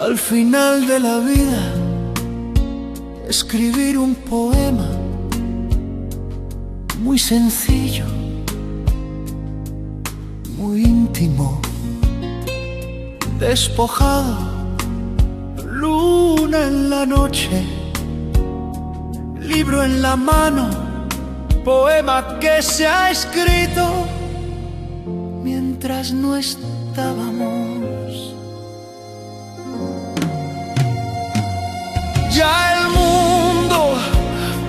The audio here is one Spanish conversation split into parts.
Al final de la vida, escribir un poema muy sencillo, muy íntimo, despojado, luna en la noche, libro en la mano, poema que se ha escrito mientras no estábamos. Ya el mundo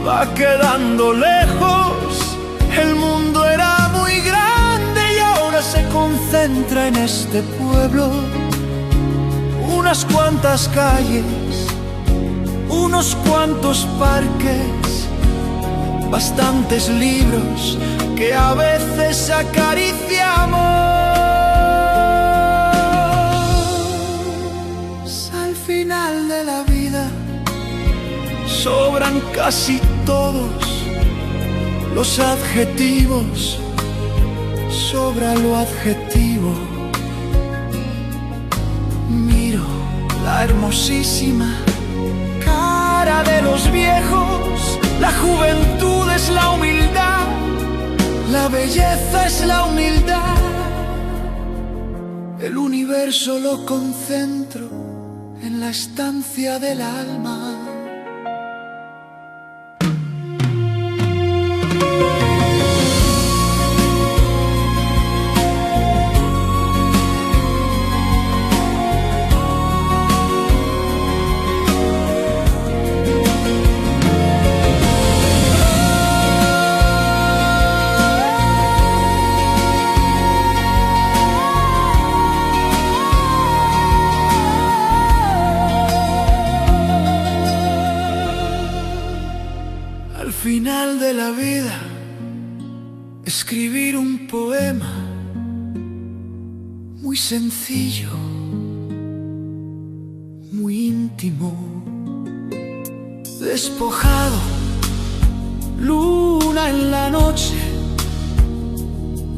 va quedando lejos, el mundo era muy grande y ahora se concentra en este pueblo. Unas cuantas calles, unos cuantos parques, bastantes libros que a veces acariciamos. Al final de la vida sobran casi todos los adjetivos, sobra lo adjetivo. Miro la hermosísima cara de los viejos, la juventud es la humildad, la belleza es la humildad. El universo lo concentro en la estancia del alma. Al final de la vida, escribir un poema muy sencillo, muy íntimo, despojado, luna en la noche,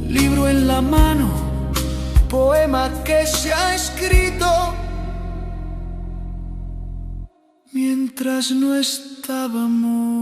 libro en la mano, poema que se ha escrito mientras no estábamos.